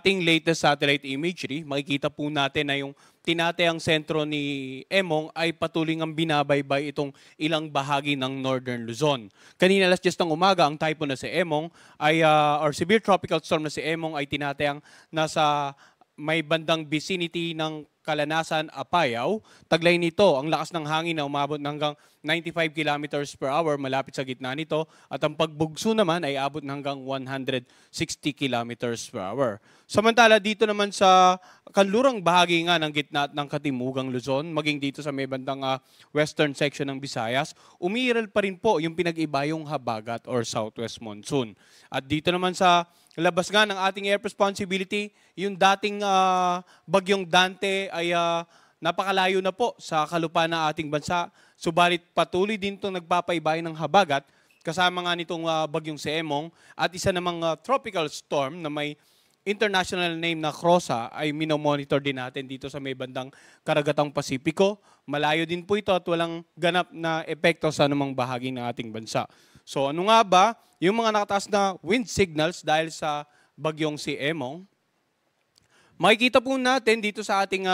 ating latest satellite imagery, makikita po natin na yung tinatayang sentro ni Emong ay patuloy ngang binabaybay itong ilang bahagi ng Northern Luzon. Kanina alas 10 ng umaga, ang typhoon na si Emong ay, or severe tropical storm na si Emong ay tinatayang nasa may bandang vicinity ng Kalanasan, Apayao. Taglay nito, ang lakas ng hangin na umabot hanggang 95 kilometers per hour malapit sa gitna nito at ang pagbugso naman ay abot hanggang 160 kilometers per hour. Samantala dito naman sa kanlurang bahagi nga ng gitna at ng katimugang Luzon, maging dito sa may bandang western section ng Visayas, umiiral pa rin po yung pinag-ibayong habagat or southwest monsoon. At dito naman sa labas nga ng ating air responsibility, yung dating bagyong Dante ay napakalayo na po sa kalupaan ng ating bansa. Subalit patuloy din itong nagpapaibay ng habagat kasama nga nitong bagyong si Emong at isa namang tropical storm na may international name na Crosa ay minomonitor din natin dito sa may bandang karagatang Pasipiko. Malayo din po ito at walang ganap na epekto sa anumang bahagi ng ating bansa. So ano nga ba yung mga nakataas na wind signals dahil sa bagyong si Emong? Makikita po natin dito sa ating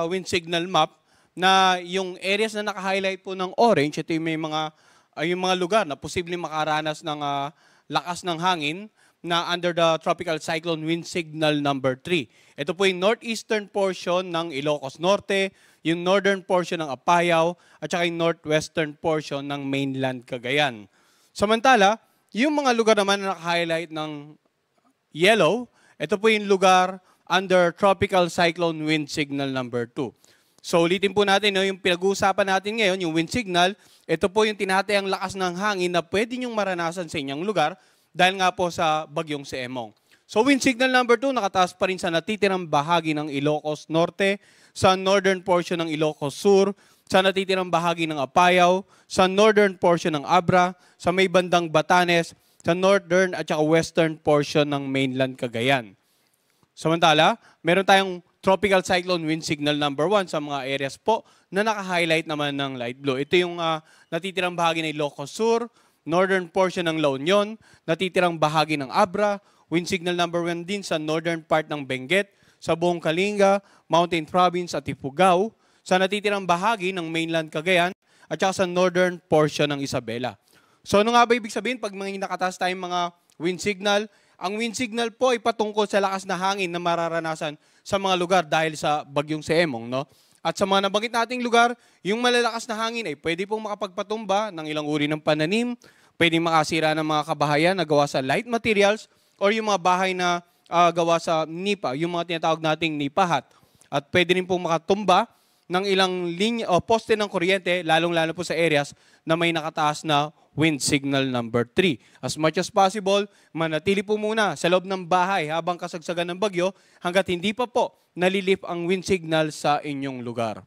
wind signal map na yung areas na naka-highlight po ng orange, ito yung mga lugar na posibleng makaranas ng lakas ng hangin na under the tropical cyclone wind signal number 3. Ito po yung northeastern portion ng Ilocos Norte, yung northern portion ng Apayao, at saka yung northwestern portion ng mainland Cagayan. Samantala, yung mga lugar naman na naka-highlight ng yellow, ito po yung lugar under tropical cyclone wind signal number 2. So ulitin po natin, yung pinag-uusapan natin ngayon, yung wind signal, ito po yung tinatayang lakas ng hangin na pwede nyong maranasan sa inyong lugar dahil nga po sa bagyong si Emong. So wind signal number 2, nakataas pa rin sa natitirang bahagi ng Ilocos Norte, sa northern portion ng Ilocos Sur, sa natitirang bahagi ng Apayao, sa northern portion ng Abra, sa may bandang Batanes, sa northern at saka western portion ng mainland Cagayan. Samantala, meron tayong tropical cyclone wind signal number 1 sa mga areas po na naka-highlight naman ng light blue. Ito yung natitirang bahagi ng Ilocos Sur, northern portion ng La Union, natitirang bahagi ng Abra, wind signal number 1 din sa northern part ng Benguet, sa buong Kalinga, Mountain Province at Ifugao, sa natitirang bahagi ng mainland Cagayan, at saka sa northern portion ng Isabela. So ano nga ba ibig sabihin pag mga nakataas tayong mga wind signal? Ang wind signal po ay patungkol sa lakas na hangin na mararanasan sa mga lugar dahil sa bagyong si Emong, no? At sa mga nabanggit nating lugar, yung malalakas na hangin ay pwede pong makapagpatumba ng ilang uri ng pananim, pwedeng makasira ng mga kabahayan na gawa sa light materials, or yung mga bahay na gawa sa nipa, yung mga tinatawag nating nipahat. At pwede rin pong makatumba ng ilang linya o poste ng kuryente, lalong-lalo po sa areas na may nakataas na wind signal number 3. As much as possible, manatili po muna sa loob ng bahay habang kasagsagan ng bagyo hanggat hindi pa po nalilip ang wind signal sa inyong lugar.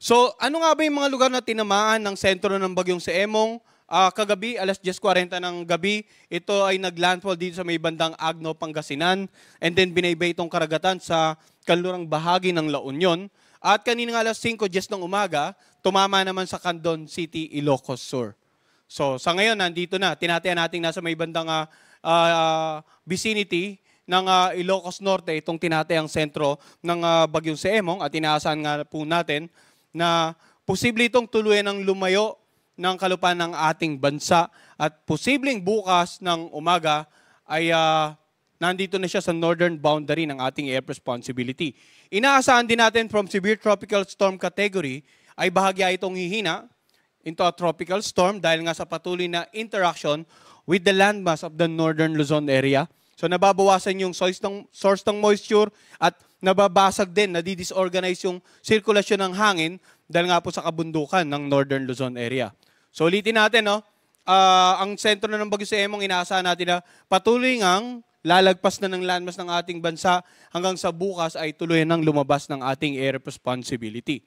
So, ano nga ba yung mga lugar na tinamaan ng sentro ng bagyong si Emong? Kagabi, alas 10:40 ng gabi, ito ay naglandfall dito sa may bandang Agno, Pangasinan, and then binaybay itong karagatan sa kanlurang bahagi ng La Union. At kanina alas 5:10 ng umaga, tumama naman sa Candon City, Ilocos Sur. So sa ngayon, nandito na. Tinatayan natin nasa may bandang vicinity ng Ilocos Norte, itong tinatayang sentro ng bagyong si Emong. At inaasahan nga po natin na posible itong tuluyan ng lumayo ng kalupaan ng ating bansa. At posibleng bukas ng umaga ay nandito na siya sa northern boundary ng ating air responsibility. Inaasahan din natin from severe tropical storm category ay bahagya itong hihina into a tropical storm dahil nga sa patuloy na interaction with the landmass of the northern Luzon area. So nababawasan yung source ng moisture at nababasag din, nadidisorganize yung sirkulasyon ng hangin dahil nga po sa kabundukan ng northern Luzon area. So ulitin natin, no? Ang sentro na ng bagyo si Emong, inaasahan natin na patuloy ngang lalagpas na ng landmass ng ating bansa hanggang sa bukas ay tuloy nang lumabas ng ating air responsibility.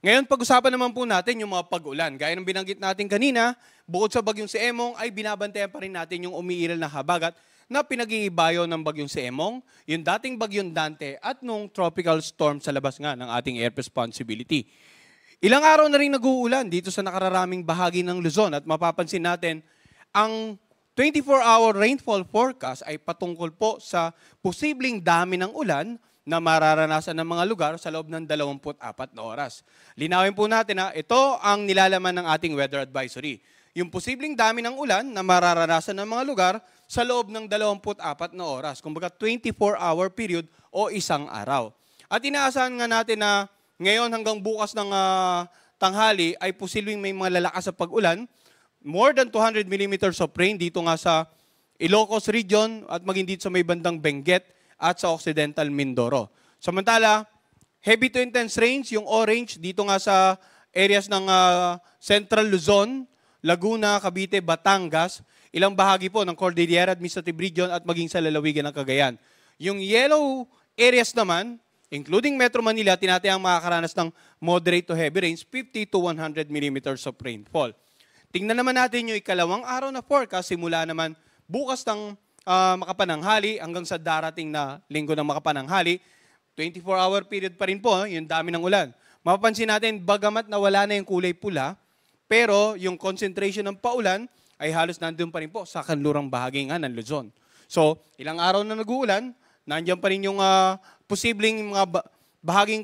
Ngayon, pag-usapan naman po natin yung mga pag-ulan. Gaya ng binanggit natin kanina, bukod sa bagyong si Emong ay binabantayan pa rin natin yung umiiral na habagat na pinag-iibayo ng bagyong si Emong, yung dating bagyong Dante at nung tropical storm sa labas nga ng ating air responsibility. Ilang araw na rin nag-uulan dito sa nakararaming bahagi ng Luzon at mapapansin natin ang 24-hour rainfall forecast ay patungkol po sa posibleng dami ng ulan na mararanasan ng mga lugar sa loob ng 24 na oras. Linawin po natin na ito ang nilalaman ng ating weather advisory. Yung posibleng dami ng ulan na mararanasan ng mga lugar sa loob ng 24 na oras. Kumbaga 24-hour period o isang araw. At inaasahan nga natin na ngayon hanggang bukas ng tanghali ay posibleng may mga lalakas sa pag-ulan. More than 200 millimeters of rain dito nga sa Ilocos region at maging dito sa may bandang Benguet at sa Occidental Mindoro. Samantala, heavy to intense rains, yung orange, dito nga sa areas ng Central Luzon, Laguna, Cavite, Batangas, ilang bahagi po ng Cordillera Administrative Region at maging sa lalawigan ng Cagayan. Yung yellow areas naman, including Metro Manila, tinatayang makakaranas ng moderate to heavy rains, 50 to 100 millimeters of rainfall. Tingnan naman natin yung ikalawang araw na forecast, simula naman bukas ng makapananghali hanggang sa darating na linggo ng makapananghali. 24-hour period pa rin po, yung dami ng ulan. Mapapansin natin, bagamat nawala na yung kulay pula, pero yung concentration ng paulan ay halos nandun pa rin po sa kanlurang bahagi nga ng Luzon. So, ilang araw na nag-uulan, nandiyan pa rin yung posibleng mga bahaging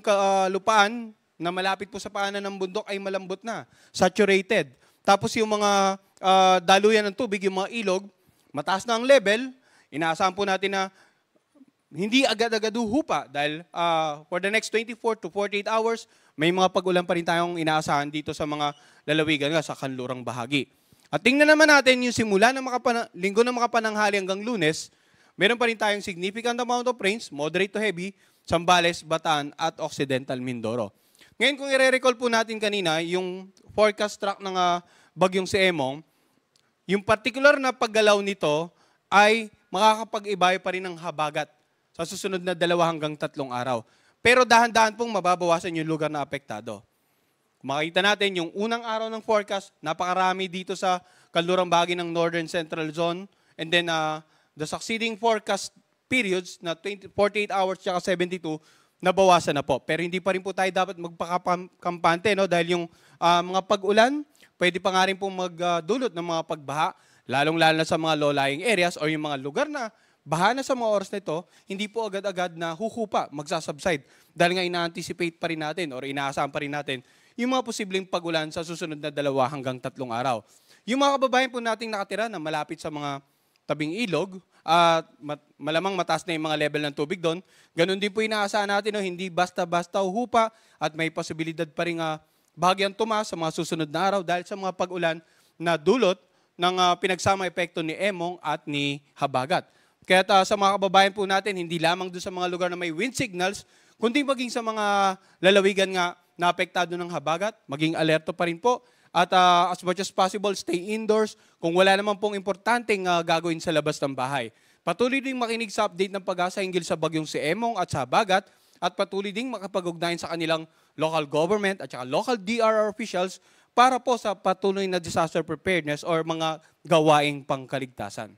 lupaan na malapit po sa paanan ng bundok ay malambot na, saturated. Tapos yung mga daluyan ng tubig, yung mga ilog, mataas na ang level, inaasahan po natin na hindi agad-agad hupa dahil for the next 24 to 48 hours, may mga pag-ulan pa rin tayong inaasahan dito sa mga lalawigan nga sa kanlurang bahagi. At tingnan naman natin yung simula ng linggo ng makapananghali hanggang Lunes, meron pa rin tayong significant amount of rains, moderate to heavy, Zambales, Bataan at Occidental Mindoro. Ngayon kung i-recall po natin kanina, yung forecast track ng bagyong si Emong, yung particular na paggalaw nito ay makakapag-ibay pa rin ng habagat sa susunod na 2 hanggang 3 araw. Pero dahan-dahan pong mababawasan yung lugar na apektado. Makikita natin yung unang araw ng forecast, napakarami dito sa kanlurang bahagi ng Northern Central Zone. And then the succeeding forecast periods na 48 hours at 72, nabawasan na po. Pero hindi pa rin po tayo dapat magpakampante, no? Dahil yung mga pag-ulan, pwede pa nga rin pong magdulot ng mga pagbaha, lalong-lalo na sa mga low-lying areas o yung mga lugar na baha na sa mga oras na ito, hindi po agad-agad na huhupa, magsasubside. Dahil nga ina-anticipate pa rin natin o inaasahan pa rin natin yung mga posibleng pag-ulan sa susunod na 2 hanggang 3 araw. Yung mga kababayan po nating nakatira na malapit sa mga tabing ilog, at malamang mataas na yung mga level ng tubig doon, ganun din po inaasahan natin, no, hindi basta-basta huhupa at may posibilidad pa rin bahagyang tumaas sa mga susunod na araw dahil sa mga pag-ulan na dulot ng pinagsama epekto ni Emong at ni Habagat. Kaya sa mga kababayan po natin, hindi lamang doon sa mga lugar na may wind signals, kundi maging sa mga lalawigan nga na apektado ng Habagat, maging alerto pa rin po. At as much as possible, stay indoors kung wala naman pong importanteng gagawin sa labas ng bahay. Patuloy ding makinig sa update ng Pag-asa hinggil sa bagyong si Emong at sa Habagat at patuloy ding makapag-ugnayan sa kanilang local government at saka local DRR officials para po sa patuloy na disaster preparedness or mga gawaing pangkaligtasan.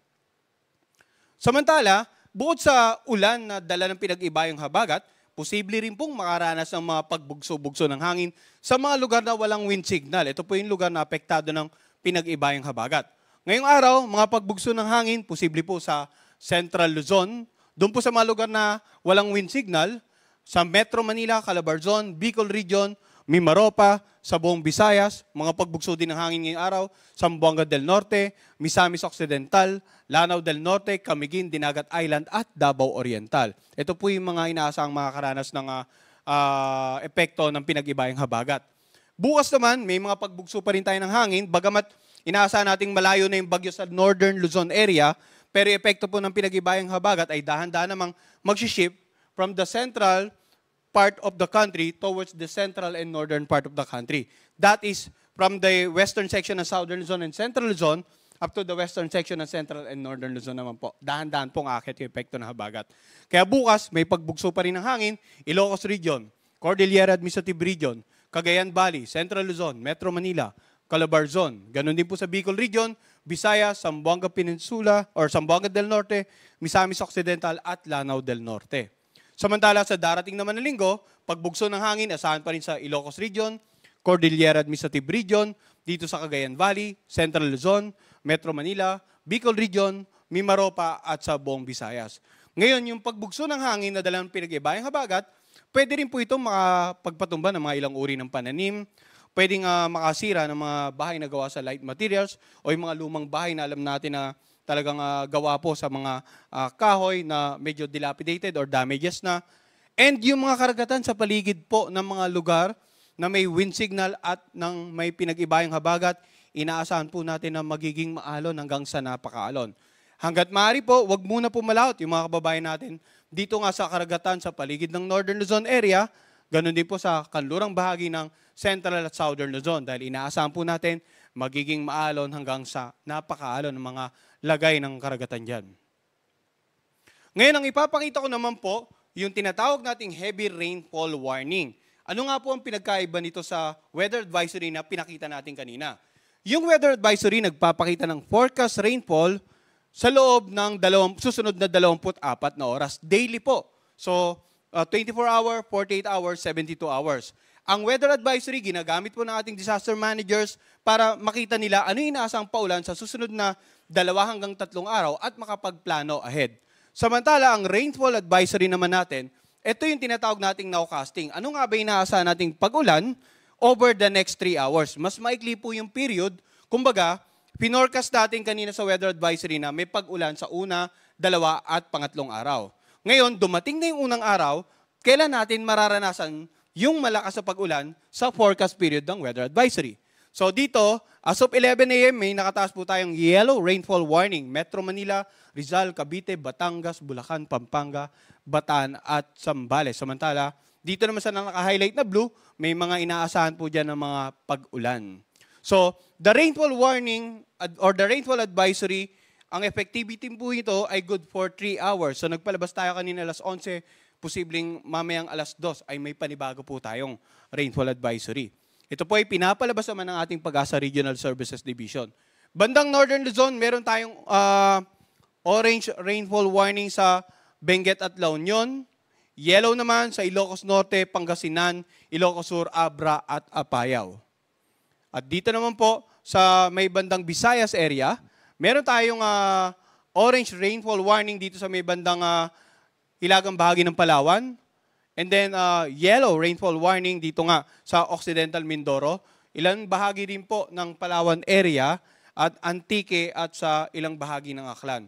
Samantala, bukod sa ulan na dala ng pinag-iba yung Habagat, posible rin pong makaranas ng mga pagbugso-bugso ng hangin sa mga lugar na walang wind signal. Ito po yung lugar na apektado ng pinag-iba yung Habagat. Ngayong araw, mga pagbugso ng hangin, posible po sa Central Luzon, doon po sa mga lugar na walang wind signal, sa Metro Manila, Calabarzon, Bicol Region, Mimaropa, sa buong Visayas, mga pagbugso din ng hangin ngayong araw, Zamboanga del Norte, Misamis Occidental, Lanao del Norte, Camiguin, Dinagat Island at Davao Oriental. Ito po yung mga inaasang makakaranas ng epekto ng pinag-ibayang Habagat. Bukas naman, may mga pagbugso pa rin tayo ng hangin, bagamat inaasahan nating malayo na yung bagyo sa Northern Luzon area, pero epekto po ng pinag-ibayang Habagat ay dahan-dahan namang mag-shift from the central part of the country towards the central and northern part of the country. That is from the western section ng Southern Luzon and Central Luzon up to the western section ng Central and Northern Luzon naman po. Dahan-dahan pong aakyat yung epekto ng Habagat. Kaya bukas, may pagbugso pa rin ng hangin, Ilocos Region, Cordillera Administrative Region, Cagayan Valley, Central Luzon, Metro Manila, Calabarzon. Ganon din po sa Bicol Region, Visayas, Zamboanga Peninsula or Zamboanga del Norte, Misamis Occidental at Lanao del Norte. Samantala sa darating naman na linggo, pagbugso ng hangin, asahan pa rin sa Ilocos Region, Cordillera Administrative Region, dito sa Cagayan Valley, Central Luzon, Metro Manila, Bicol Region, Mimaropa at sa buong Visayas. Ngayon, yung pagbugso ng hangin na dala ng pinag-ibayang habagat, pwede rin po itong makapagpatumba ng mga ilang uri ng pananim, pwedeng makasira ng mga bahay na gawa sa light materials o yung mga lumang bahay na alam natin na talagang gawa po sa mga kahoy na medyo dilapidated or damages na. And yung mga karagatan sa paligid po ng mga lugar na may wind signal at ng may pinag-ibayang habagat, inaasahan po natin na magiging maalon hanggang sa napakaalon. Hanggat maaari po, wag muna po malaot yung mga kababayan natin dito nga sa karagatan sa paligid ng Northern Luzon area, ganun din po sa kanlurang bahagi ng Central at Southern Luzon dahil inaasahan po natin magiging maalon hanggang sa napakaalon ng mga lagay ng karagatan dyan. Ngayon, ang ipapakita ko naman po, yung tinatawag nating heavy rainfall warning. Ano nga po ang pinagkaiba nito sa weather advisory na pinakita natin kanina? Yung weather advisory nagpapakita ng forecast rainfall sa loob ng susunod na 24 na oras. Daily po. So, 24 hour, 48 hours, 72 hours. Ang weather advisory, ginagamit po ng ating disaster managers para makita nila ano yung inaasang paulan sa susunod na 2 hanggang 3 araw at makapagplano ahead. Samantala, ang rainfall advisory naman natin, ito yung tinatawag nating nowcasting. Ano nga ba inaasahan nating pag-ulan over the next 3 hours? Mas maikli po yung period. Kumbaga, pinorcast natin kanina sa weather advisory na may pag-ulan sa una, 2 at pangatlong araw. Ngayon, dumating na yung unang araw, kailan natin mararanasan yung malakas na pag-ulan sa forecast period ng weather advisory? So dito, as of 11 a.m. may nakataas po tayong yellow rainfall warning. Metro Manila, Rizal, Cavite, Batangas, Bulacan, Pampanga, Bataan at Zambales. Samantala, dito naman sa naka-highlight na blue, may mga inaasahan po dyan ng mga pag-ulan. So, the rainfall warning or the rainfall advisory, ang effectivity po ito ay good for 3 hours. So, nagpalabas tayo kanina alas 11, posibleng mamayang alas 2 ay may panibago po tayong rainfall advisory. Ito po ay pinapalabas naman ng ating Pag-asa Regional Services Division. Bandang Northern Luzon, meron tayong orange rainfall warning sa Benguet at La Union. Yellow naman sa Ilocos Norte, Pangasinan, Ilocos Sur, Abra at Apayao. At dito naman po sa may bandang Visayas area, meron tayong orange rainfall warning dito sa may bandang hilagang bahagi ng Palawan. And then yellow rainfall warning dito nga sa Occidental Mindoro. Ilang bahagi din po ng Palawan area at Antique at sa ilang bahagi ng Aklan.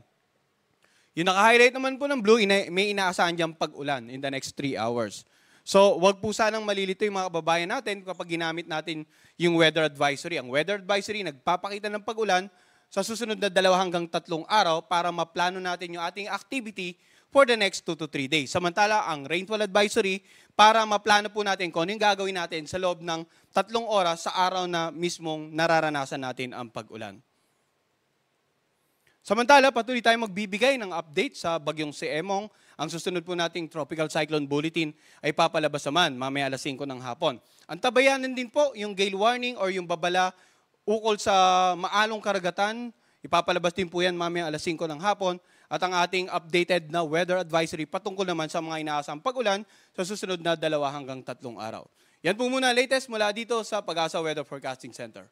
Yung naka-highlight naman po ng blue, may inaasahan diyang pag-ulan in the next 3 hours. So, wag po sanang malilito yung mga kababayan natin kapag ginamit natin yung weather advisory. Ang weather advisory nagpapakita ng pag-ulan sa susunod na 2 hanggang 3 araw para maplano natin yung ating activity for the next 2 to 3 days. Samantala, ang rainfall advisory, para maplano po natin kung ano yung gagawin natin sa loob ng 3 oras sa araw na mismong nararanasan natin ang pag-ulan. Samantala, patuloy tayong magbibigay ng update sa bagyong si Emong. Ang susunod po nating Tropical Cyclone Bulletin ay papalabas naman mamaya alas 5 ng hapon. Ang tabayanan din po yung gale warning or yung babala ukol sa maalong karagatan. Ipapalabas din po yan mamaya alas 5 ng hapon. At ang ating updated na weather advisory patungkol naman sa mga inaasang pag-ulan sa susunod na 2 hanggang 3 araw. Yan po muna latest mula dito sa Pag-asa Weather Forecasting Center.